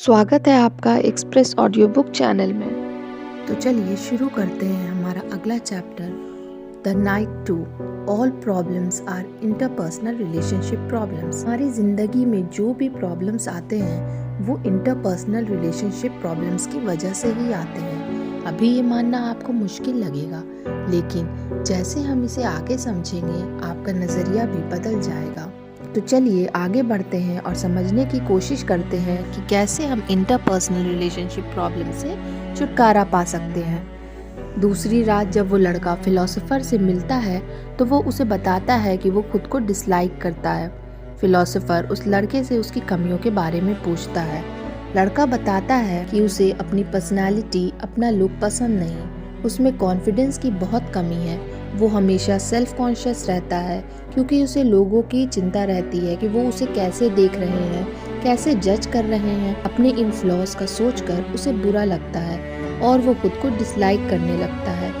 स्वागत है आपका एक्सप्रेस ऑडियो बुक चैनल में। तो चलिए शुरू करते हैं हमारा अगला chapter, the night to all problems are interpersonal relationship problems. हमारी ज़िंदगी में जो भी प्रॉब्लम्स आते हैं वो इंटरपर्सनल रिलेशनशिप प्रॉब्लम्स की वजह से ही आते हैं। अभी ये मानना आपको मुश्किल लगेगा, लेकिन जैसे हम इसे आगे समझेंगे आपका नज़रिया भी बदल जाएगा। तो चलिए आगे बढ़ते हैं और समझने की कोशिश करते हैं कि कैसे हम इंटरपर्सनल रिलेशनशिप प्रॉब्लम से छुटकारा पा सकते हैं। दूसरी रात जब वो लड़का फिलोसोफर से मिलता है तो वो उसे बताता है कि वो खुद को डिसलाइक करता है। फिलोसोफर उस लड़के से उसकी कमियों के बारे में पूछता है। लड़का बताता है कि उसे अपनी पर्सनालिटी, अपना लुक पसंद नहीं, उसमें कॉन्फिडेंस की बहुत कमी है, वो हमेशा सेल्फ कॉन्शियस रहता है क्योंकि उसे लोगों की चिंता रहती है कि वो उसे कैसे देख रहे हैं, कैसे जज कर रहे हैं। अपने इन फ्लॉज का सोचकर उसे बुरा लगता है और वो खुद को डिसलाइक करने लगता है।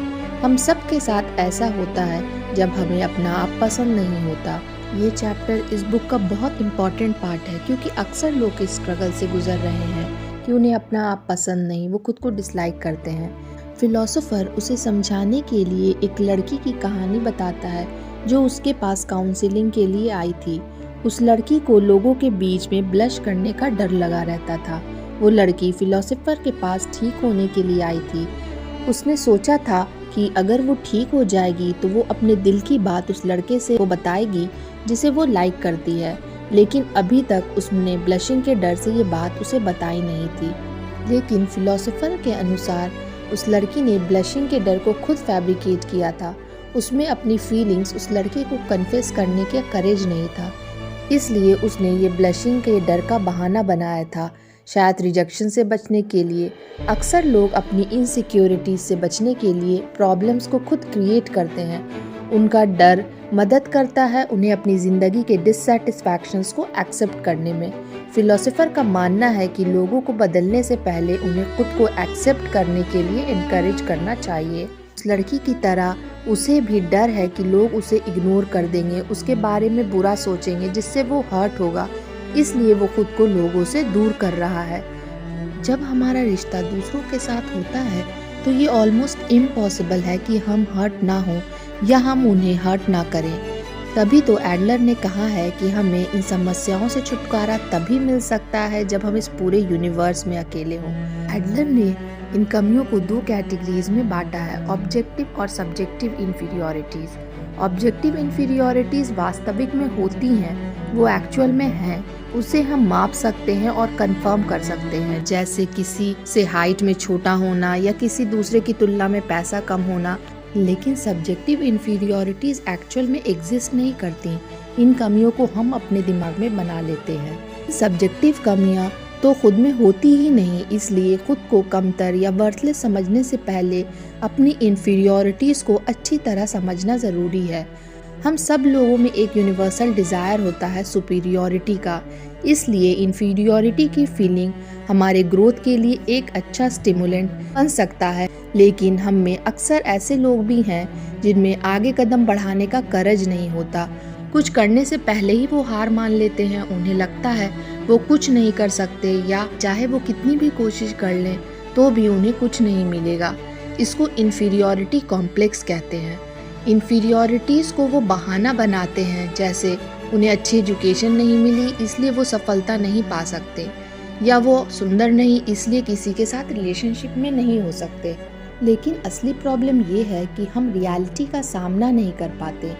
हम सब के साथ ऐसा होता है जब हमें अपना आप पसंद नहीं होता। ये चैप्टर इस बुक का बहुत इम्पॉर्टेंट पार्ट है क्योंकि अक्सर लोग इस स्ट्रगल से गुजर रहे हैं कि उन्हें अपना आप पसंद नहीं, वो खुद को डिसलाइक करते हैं। फिलोसोफर उसे समझाने के लिए एक लड़की की कहानी बताता है जो उसके पास काउंसलिंग के लिए आई थी। उस लड़की को लोगों के बीच में ब्लश करने का डर लगा रहता था। वो लड़की फिलोसोफर के पास ठीक होने के लिए आई थी। उसने सोचा था कि अगर वो ठीक हो जाएगी तो वो अपने दिल की बात उस लड़के से वो बताएगी जिसे वो लाइक करती है, लेकिन अभी तक उसने ब्लशिंग के डर से ये बात उसे बताई नहीं थी। लेकिन फिलोसोफर के अनुसार उस लड़की ने ब्लशिंग के डर को खुद फैब्रिकेट किया था। उसमें अपनी फीलिंग्स उस लड़के को कन्फेस करने का करेज नहीं था, इसलिए उसने ये ब्लशिंग के डर का बहाना बनाया था, शायद रिजेक्शन से बचने के लिए। अक्सर लोग अपनी इनसिक्योरिटीज से बचने के लिए प्रॉब्लम्स को खुद क्रिएट करते हैं। उनका डर मदद करता है उन्हें अपनी ज़िंदगी के डिससैटिस्फैक्शंस को एक्सेप्ट करने में। फिलोसोफर का मानना है कि लोगों को बदलने से पहले उन्हें खुद को एक्सेप्ट करने के लिए इनकरेज करना चाहिए। उस लड़की की तरह उसे भी डर है कि लोग उसे इग्नोर कर देंगे, उसके बारे में बुरा सोचेंगे जिससे वो हर्ट होगा, इसलिए वो खुद को लोगों से दूर कर रहा है। जब हमारा रिश्ता दूसरों के साथ होता है तो ये ऑलमोस्ट इम्पॉसिबल है कि हम हर्ट ना हो या हम उन्हें हर्ट ना करें। तभी तो एडलर ने कहा है कि हमें इन समस्याओं से छुटकारा तभी मिल सकता है जब हम इस पूरे यूनिवर्स में अकेले हों। एडलर ने इन कमियों को दो कैटेगरीज में बांटा है, ऑब्जेक्टिव और सब्जेक्टिव इन्फीरियोरिटीज। ऑब्जेक्टिव इन्फीरियोरिटीज वास्तविक में होती हैं, वो एक्चुअल में हैं, उसे हम माप सकते हैं और कंफर्म कर सकते हैं, जैसे किसी से हाइट में छोटा होना या किसी दूसरे की तुलना में पैसा कम होना। लेकिन सब्जेक्टिव इन्फीरियोरिटीज एक्चुअल में एग्जिस्ट नहीं करती। इन कमियों को हम अपने दिमाग में बना लेते हैं। सब्जेक्टिव कमियां तो खुद में होती ही नहीं, इसलिए खुद को कमतर या वर्थलेस समझने से पहले अपनी इन्फीरियोरिटीज को अच्छी तरह समझना ज़रूरी है। हम सब लोगों में एक यूनिवर्सल डिज़ायर होता है सुपीरियॉरिटी का, इसलिए इन्फीरियॉरिटी की फीलिंग हमारे ग्रोथ के लिए एक अच्छा स्टिमुलेंट बन सकता है। लेकिन हम में अक्सर ऐसे लोग भी हैं जिनमें आगे कदम बढ़ाने का करज नहीं होता। कुछ करने से पहले ही वो हार मान लेते हैं। उन्हें लगता है वो कुछ नहीं कर सकते या चाहे वो कितनी भी कोशिश कर लें तो भी उन्हें कुछ नहीं मिलेगा। इसको इन्फीरियॉरिटी कॉम्प्लेक्स कहते हैं। इन्फीरियॉरिटीज़ को वो बहाना बनाते हैं, जैसे उन्हें अच्छी एजुकेशन नहीं मिली इसलिए वो सफलता नहीं पा सकते, या वो सुंदर नहीं इसलिए किसी के साथ रिलेशनशिप में नहीं हो सकते। लेकिन असली प्रॉब्लम ये है कि हम रियलिटी का सामना नहीं कर पाते।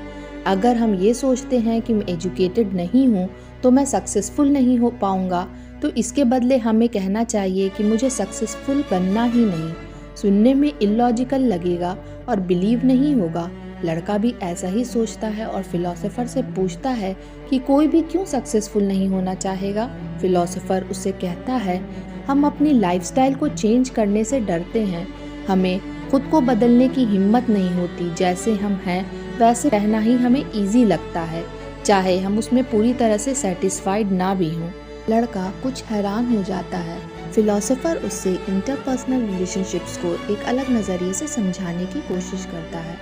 अगर हम ये सोचते हैं कि मैं एजुकेटेड नहीं हूँ तो मैं सक्सेसफुल नहीं हो पाऊँगा, तो इसके बदले हमें कहना चाहिए कि मुझे सक्सेसफुल बनना ही नहीं। सुनने में इलॉजिकल लगेगा और बिलीव नहीं होगा। लड़का भी ऐसा ही सोचता है और फिलोसोफर से पूछता है कि कोई भी क्यों सक्सेसफुल नहीं होना चाहेगा। फिलोसोफर उससे कहता है, हम अपनी लाइफस्टाइल को चेंज करने से डरते हैं, हमें खुद को बदलने की हिम्मत नहीं होती। जैसे हम हैं वैसे रहना ही हमें इजी लगता है, चाहे हम उसमें पूरी तरह से सेटिस्फाइड ना भी हों। लड़का कुछ हैरान हो जाता है। फिलोसोफर उससे इंटरपर्सनल रिलेशनशिप्स को एक अलग नज़रिए से समझाने की कोशिश करता है।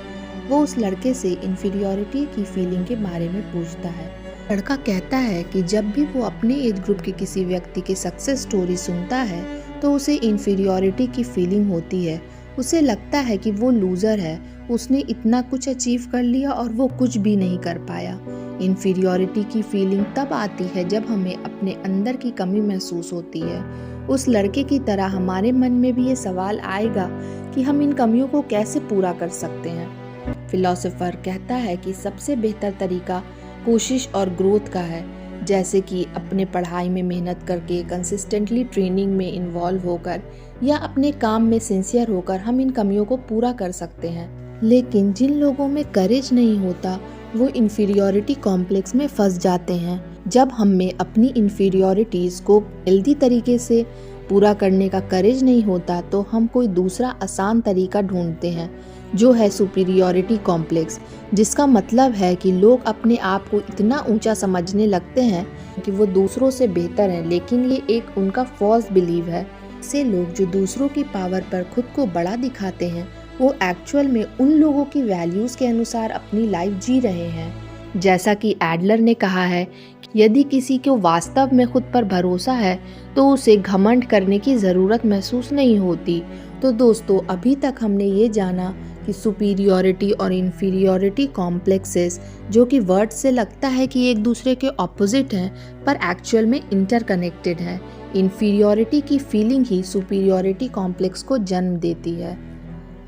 वो उस लड़के से इन्फीरियॉरिटी की फीलिंग के बारे में पूछता है। लड़का कहता है कि जब भी वो अपने एज ग्रुप के किसी व्यक्ति की सक्सेस स्टोरी सुनता है तो उसे इन्फीरियॉरिटी की फीलिंग होती है। उसे लगता है कि वो लूज़र है, उसने इतना कुछ अचीव कर लिया और वो कुछ भी नहीं कर पाया। इन्फीरियॉरिटी की फीलिंग तब आती है जब हमें अपने अंदर की कमी महसूस होती है। उस लड़के की तरह हमारे मन में भी ये सवाल आएगा कि हम इन कमियों को कैसे पूरा कर सकते हैं। फिलोसोफर कहता है कि सबसे बेहतर तरीका कोशिश और ग्रोथ का है, जैसे कि अपने पढ़ाई में मेहनत करके, कंसिस्टेंटली ट्रेनिंग में इन्वॉल्व होकर या अपने काम में सिंसियर होकर हम इन कमियों को पूरा कर सकते हैं। लेकिन जिन लोगों में करेज नहीं होता वो इन्फीरियॉरिटी कॉम्प्लेक्स में फंस जाते हैं। जब हम में अपनी इन्फीरियॉरिटीज़ को हेल्दी तरीके से पूरा करने का करेज नहीं होता तो हम कोई दूसरा आसान तरीका ढूंढते हैं, जो है सुपीरियॉरिटी कॉम्प्लेक्स, जिसका मतलब है कि लोग अपने आप को इतना ऊंचा समझने लगते हैं कि वो दूसरों से बेहतर हैं, लेकिन ये एक उनका फॉल्स बिलीव है। ऐसे लोग जो दूसरों की पावर पर खुद को बड़ा दिखाते हैं वो एक्चुअल में उन लोगों की वैल्यूज़ के अनुसार अपनी लाइफ जी रहे हैं। जैसा कि एडलर ने कहा है, यदि किसी को वास्तव में खुद पर भरोसा है तो उसे घमंड करने की ज़रूरत महसूस नहीं होती। तो दोस्तों, अभी तक हमने ये जाना कि सुपीरियॉरिटी और इन्फीरियॉरिटी कॉम्प्लेक्सेस, जो कि वर्ड से लगता है कि एक दूसरे के ऑपोजिट हैं, पर एक्चुअल में इंटरकनेक्टेड हैं। इन्फीरियॉरिटी की फीलिंग ही सुपीरियॉरिटी कॉम्प्लेक्स को जन्म देती है।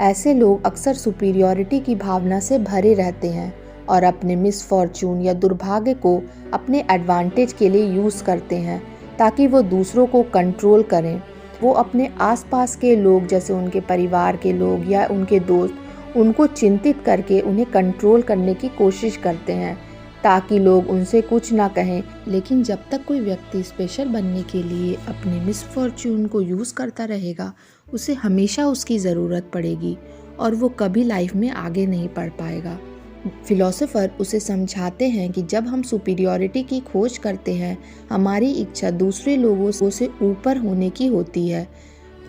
ऐसे लोग अक्सर सुपीरियॉरिटी की भावना से भरे रहते हैं और अपने मिसफॉर्चून या दुर्भाग्य को अपने एडवांटेज के लिए यूज़ करते हैं ताकि वो दूसरों को कंट्रोल करें। वो अपने आसपास के लोग, जैसे उनके परिवार के लोग या उनके दोस्त, उनको चिंतित करके उन्हें कंट्रोल करने की कोशिश करते हैं ताकि लोग उनसे कुछ ना कहें। लेकिन जब तक कोई व्यक्ति स्पेशल बनने के लिए अपने मिसफॉर्चून को यूज़ करता रहेगा, उसे हमेशा उसकी ज़रूरत पड़ेगी और वो कभी लाइफ में आगे नहीं बढ़ पाएगा। फिलोसोफर उसे समझाते हैं कि जब हम सुपीरियॉरिटी की खोज करते हैं, हमारी इच्छा दूसरे लोगों से ऊपर होने की होती है,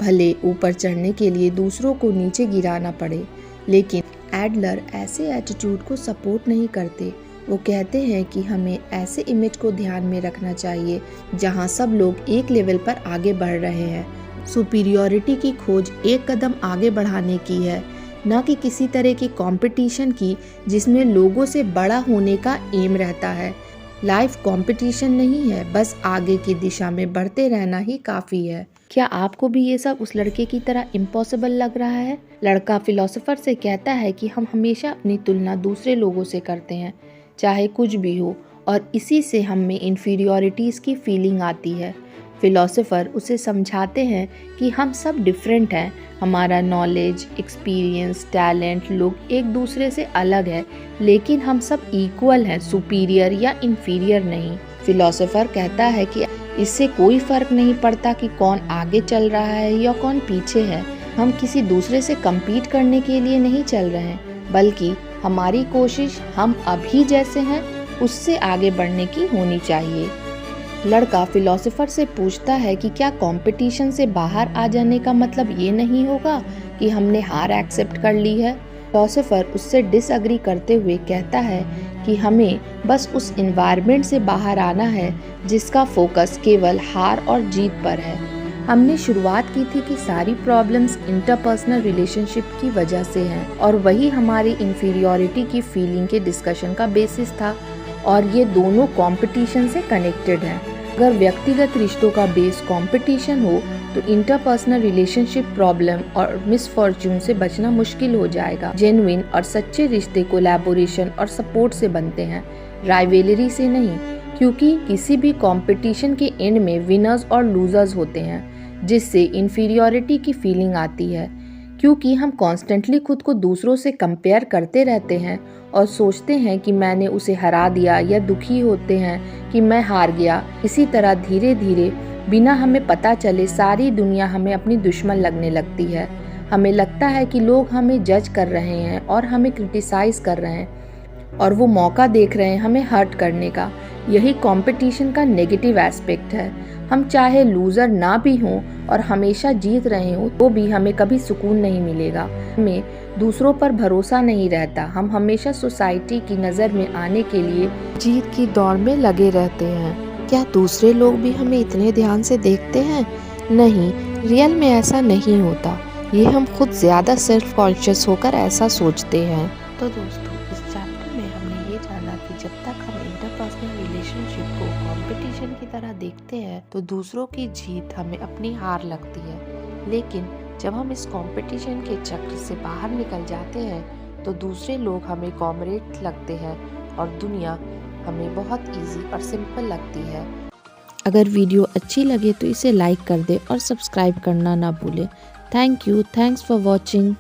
भले ऊपर चढ़ने के लिए दूसरों को नीचे गिराना पड़े। लेकिन एडलर ऐसे एटीट्यूड को सपोर्ट नहीं करते। वो कहते हैं कि हमें ऐसे इमेज को ध्यान में रखना चाहिए जहां सब लोग एक लेवल पर आगे बढ़ रहे हैं। सुपीरियॉरिटी की खोज एक कदम आगे बढ़ाने की है, न कि किसी तरह की कंपटीशन की जिसमें लोगों से बड़ा होने का एम रहता है। लाइफ कंपटीशन नहीं है, बस आगे की दिशा में बढ़ते रहना ही काफ़ी है। क्या आपको भी ये सब उस लड़के की तरह इम्पॉसिबल लग रहा है? लड़का फिलोसोफर से कहता है कि हम हमेशा अपनी तुलना दूसरे लोगों से करते हैं, चाहे कुछ भी हो, और इसी से हम में इन्फीरियॉरिटीज़ की फीलिंग आती है। फिलोसोफर उसे समझाते हैं कि हम सब डिफरेंट हैं, हमारा नॉलेज, एक्सपीरियंस, टैलेंट, लोग एक दूसरे से अलग है, लेकिन हम सब इक्वल हैं, सुपीरियर या इन्फीरियर नहीं। फिलोसोफर कहता है कि इससे कोई फर्क नहीं पड़ता कि कौन आगे चल रहा है या कौन पीछे है। हम किसी दूसरे से compete करने के लिए नहीं चल रहे हैं, बल्कि हमारी कोशिश हम अभी जैसे हैं उससे आगे बढ़ने की होनी चाहिए। लड़का फिलोसोफर से पूछता है कि क्या कंपटीशन से बाहर आ जाने का मतलब ये नहीं होगा कि हमने हार एक्सेप्ट कर ली है। फिलोसोफर उससे डिसएग्री करते हुए कहता है कि हमें बस उस एनवायरनमेंट से बाहर आना है जिसका फोकस केवल हार और जीत पर है। हमने शुरुआत की थी कि सारी प्रॉब्लम्स इंटरपर्सनल रिलेशनशिप की वजह से हैं और वही हमारी इन्फीरियॉरिटी की फीलिंग के डिस्कशन का बेसिस था, और ये दोनों कंपटीशन से कनेक्टेड हैं। अगर व्यक्तिगत रिश्तों का बेस कंपटीशन हो तो इंटरपर्सनल रिलेशनशिप प्रॉब्लम और मिसफॉर्च्यून से बचना मुश्किल हो जाएगा। जेन्युइन और सच्चे रिश्ते कोलैबोरेशन और सपोर्ट से बनते हैं, राइवलरी से नहीं, क्योंकि किसी भी कंपटीशन के एंड में विनर्स और लूजर्स होते हैं, जिससे इन्फीरियॉरिटी की फीलिंग आती है। क्योंकि हम कॉन्स्टेंटली खुद को दूसरों से कंपेयर करते रहते हैं और सोचते हैं कि मैंने उसे हरा दिया, या दुखी होते हैं कि मैं हार गया। इसी तरह धीरे धीरे बिना हमें पता चले सारी दुनिया हमें अपनी दुश्मन लगने लगती है। हमें लगता है कि लोग हमें जज कर रहे हैं और हमें क्रिटिसाइज कर रहे हैं, और वो मौका देख रहे हैं हमें हर्ट करने का। यही कंपटीशन का नेगेटिव एस्पेक्ट है। हम चाहे लूज़र ना भी हों और हमेशा जीत रहे हों तो भी हमें कभी सुकून नहीं मिलेगा। हमें दूसरों पर भरोसा नहीं रहता। हम हमेशा सोसाइटी की नज़र में आने के लिए जीत की दौड़ में लगे रहते हैं। क्या दूसरे लोग भी हमें इतने ध्यान से देखते हैं? नहीं, रियल में ऐसा नहीं होता। ये हम खुद ज़्यादा सेल्फ कॉन्शियस होकर ऐसा सोचते हैं। तो दोस्तों, इस चैप्टर में हमने ये जाना कि जब तक हम इंटरपर्सनल रिलेशनशिप को कंपटीशन की तरह देखते हैं तो दूसरों की जीत हमें अपनी हार लगती है। लेकिन जब हम इस कंपटीशन के चक्र से बाहर निकल जाते हैं तो दूसरे लोग हमें कॉमरेड लगते हैं और दुनिया हमें बहुत इजी और सिंपल लगती है। अगर वीडियो अच्छी लगे तो इसे लाइक कर दें और सब्सक्राइब करना ना भूलें। Thank you, thanks for watching.